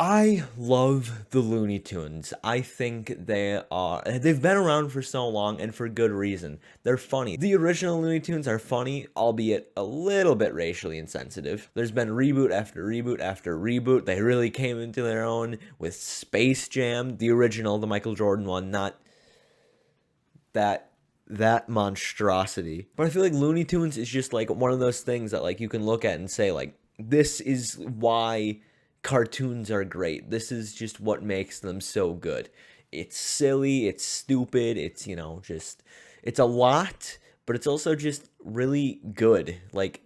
I love the Looney Tunes. I think they've been around for so long and for good reason. They're funny. The original Looney Tunes are funny, albeit a little bit racially insensitive. There's been reboot after reboot after reboot. They really came into their own with Space Jam, the original, the Michael Jordan one, not that that monstrosity. But I feel like Looney Tunes is just like one of those things that like you can look at and say like this is why cartoons are great. This is just what makes them so good. It's silly, it's stupid, it's just it's a lot, but it's also just really good. Like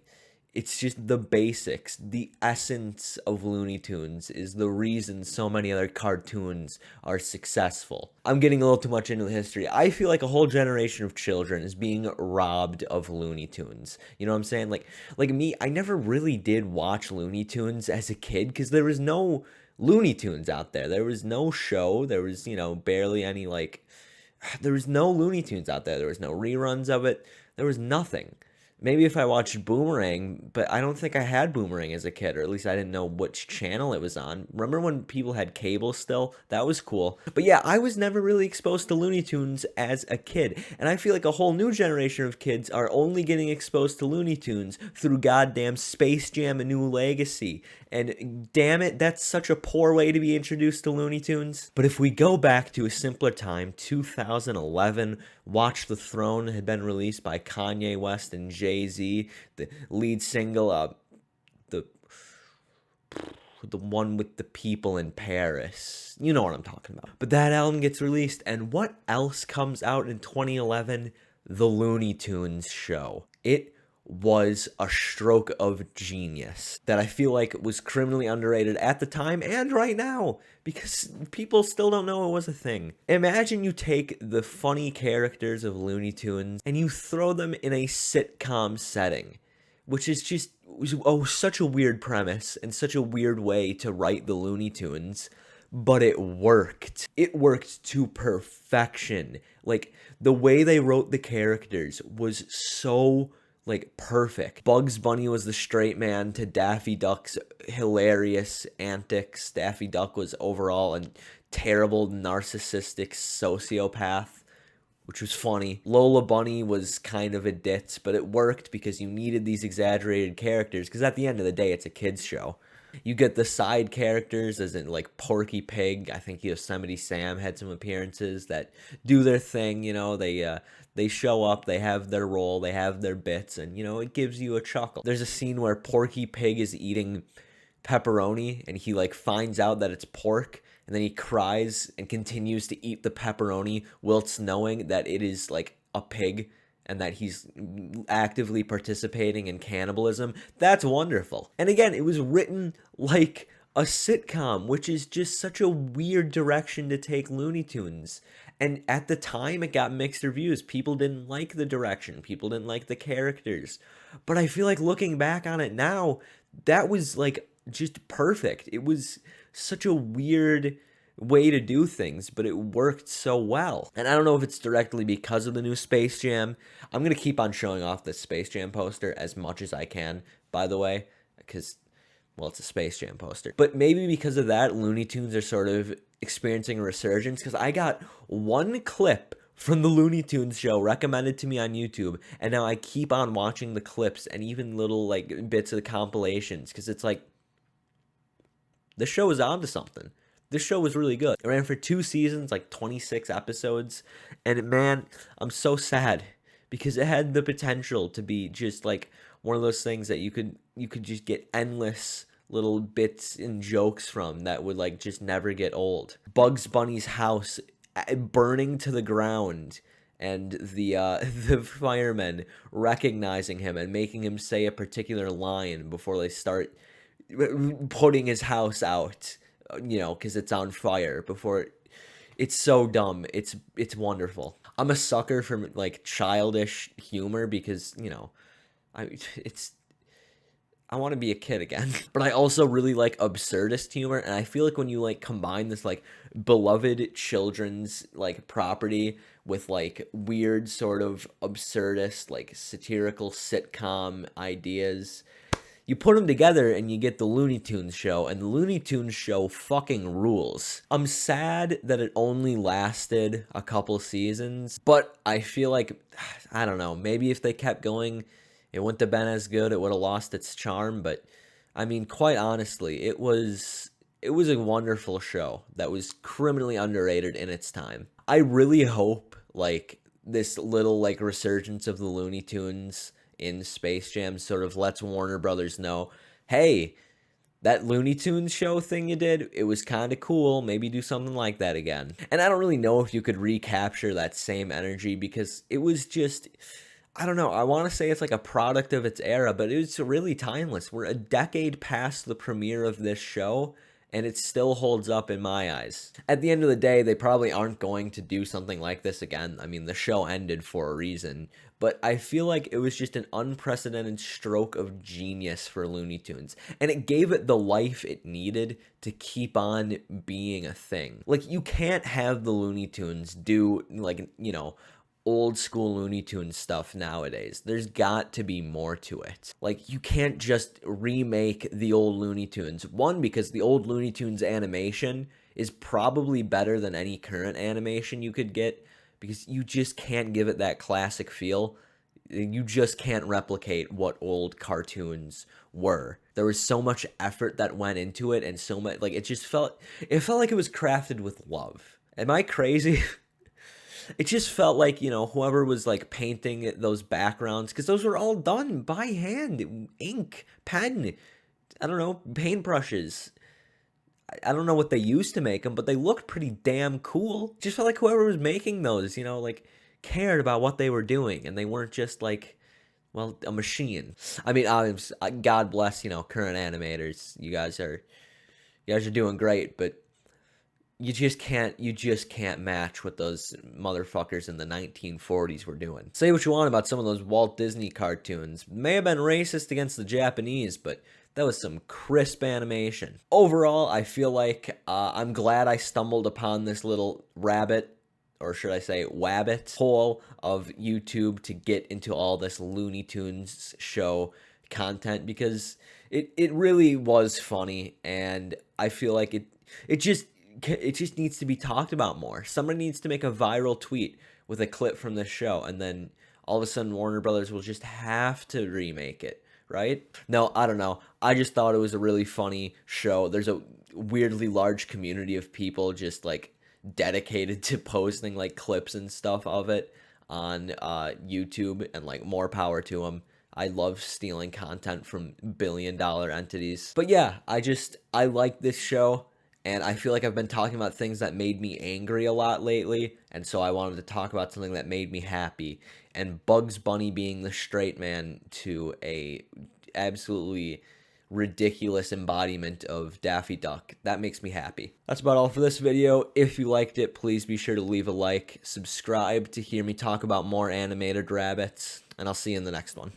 it's just the basics. The essence of Looney Tunes is the reason so many other cartoons are successful. I'm getting a little too much into the history. I feel like a whole generation of children is being robbed of Looney Tunes. You know what I'm saying? Like me, I never really did watch Looney Tunes as a kid because there was no Looney Tunes out there. There was no show. There was, barely any there was no Looney Tunes out there. There was no reruns of it. There was nothing. Maybe if I watched Boomerang, but I don't think I had Boomerang as a kid, or at least I didn't know which channel it was on. Remember when people had cable still? That was cool. But yeah, I was never really exposed to Looney Tunes as a kid, and I feel like a whole new generation of kids are only getting exposed to Looney Tunes through goddamn Space Jam: A New Legacy. And damn it, that's such a poor way to be introduced to Looney Tunes. But if we go back to a simpler time, 2011, Watch the Throne had been released by Kanye West and Jay-Z. The lead single, the one with the people in Paris. You know what I'm talking about. But that album gets released, and what else comes out in 2011? The Looney Tunes show. It was a stroke of genius that I feel like was criminally underrated at the time and right now because people still don't know it was a thing. Imagine you take the funny characters of Looney Tunes and you throw them in a sitcom setting, which is just such a weird premise and such a weird way to write the Looney Tunes. But it worked. It worked to perfection. Like, the way they wrote the characters was so perfect. Bugs Bunny was the straight man to Daffy Duck's hilarious antics. Daffy Duck was overall a terrible narcissistic sociopath, which was funny. Lola Bunny was kind of a ditz, but it worked because you needed these exaggerated characters, because at the end of the day, it's a kid's show. You get the side characters, as in like Porky Pig. I think Yosemite Sam had some appearances that do their thing. They show up, they have their role, they have their bits, and it gives you a chuckle. There's a scene where Porky Pig is eating pepperoni, and he finds out that it's pork, and then he cries and continues to eat the pepperoni whilst knowing that it is a pig and that he's actively participating in cannibalism. That's wonderful. And again, it was written like a sitcom, which is just such a weird direction to take Looney Tunes. And at the time, it got mixed reviews. People didn't like the direction. People didn't like the characters. But I feel like looking back on it now, that was just perfect. It was such a weird way to do things, but it worked so well. And I don't know if it's directly because of the new Space Jam. I'm going to keep on showing off the Space Jam poster as much as I can, by the way, because, well, it's a Space Jam poster. But maybe because of that, Looney Tunes are sort of experiencing a resurgence, because I got one clip from the Looney Tunes show recommended to me on YouTube, and now I keep on watching the clips and even little bits of the compilations, because it's the show is onto something. This show was really good. It ran for 2 seasons, 26 episodes. And man, I'm so sad because it had the potential to be just one of those things that you could just get endless little bits and jokes from that would just never get old. Bugs Bunny's house burning to the ground, and the firemen recognizing him and making him say a particular line before they start putting his house out. Because it's on fire it's so dumb. It's wonderful. I'm a sucker for childish humor because I want to be a kid again. But I also really like absurdist humor, and I feel like when you combine this beloved children's property with weird sort of absurdist satirical sitcom ideas, You put them together and you get the Looney Tunes show, and the Looney Tunes show fucking rules. I'm sad that it only lasted a couple seasons, but I feel like, I don't know, maybe if they kept going, it wouldn't have been as good. It would have lost its charm, but I mean, quite honestly, it was a wonderful show that was criminally underrated in its time. I really hope like this little like resurgence of the Looney Tunes in Space Jam sort of lets Warner Brothers know, hey, that Looney Tunes show thing you did, it was kind of cool. Maybe do something like that again. And I don't really know if you could recapture that same energy because it was just, I don't know. I want to say it's like a product of its era, but it's really timeless. We're a decade past the premiere of this show, and it still holds up in my eyes. At the end of the day, they probably aren't going to do something like this again. I mean, the show ended for a reason, but I feel like it was just an unprecedented stroke of genius for Looney Tunes, and it gave it the life it needed to keep on being a thing. Like, you can't have the Looney Tunes do, like, old school Looney Tunes stuff nowadays. There's got to be more to it. Like, you can't just remake the old Looney Tunes. One, because the old Looney Tunes animation is probably better than any current animation you could get, because you just can't give it that classic feel. You just can't replicate what old cartoons were. There was so much effort that went into it, and so much, like, it felt like it was crafted with love. Am I crazy? It just felt like, whoever was like painting those backgrounds, because those were all done by hand, ink, pen, I don't know, paintbrushes. I don't know what they used to make them, but they looked pretty damn cool. Just felt like whoever was making those, like cared about what they were doing, and they weren't just like, well, a machine. I mean, God bless, current animators. You guys are doing great, but you just can't match what those motherfuckers in the 1940s were doing. Say what you want about some of those Walt Disney cartoons. May have been racist against the Japanese, but that was some crisp animation. Overall, I feel like I'm glad I stumbled upon this little rabbit, or should I say wabbit, hole of YouTube to get into all this Looney Tunes show content, because it really was funny, and I feel like it just needs to be talked about more. Somebody needs to make a viral tweet with a clip from this show, and then all of a sudden Warner Brothers will just have to remake it, right? No, I don't know. I just thought it was a really funny show. There's a weirdly large community of people just like dedicated to posting like clips and stuff of it on YouTube, and like more power to them. I love stealing content from billion-dollar entities. But yeah, I like this show. And I feel like I've been talking about things that made me angry a lot lately, and so I wanted to talk about something that made me happy. And Bugs Bunny being the straight man to a absolutely ridiculous embodiment of Daffy Duck. That makes me happy. That's about all for this video. If you liked it, please be sure to leave a like, subscribe to hear me talk about more animated rabbits, and I'll see you in the next one.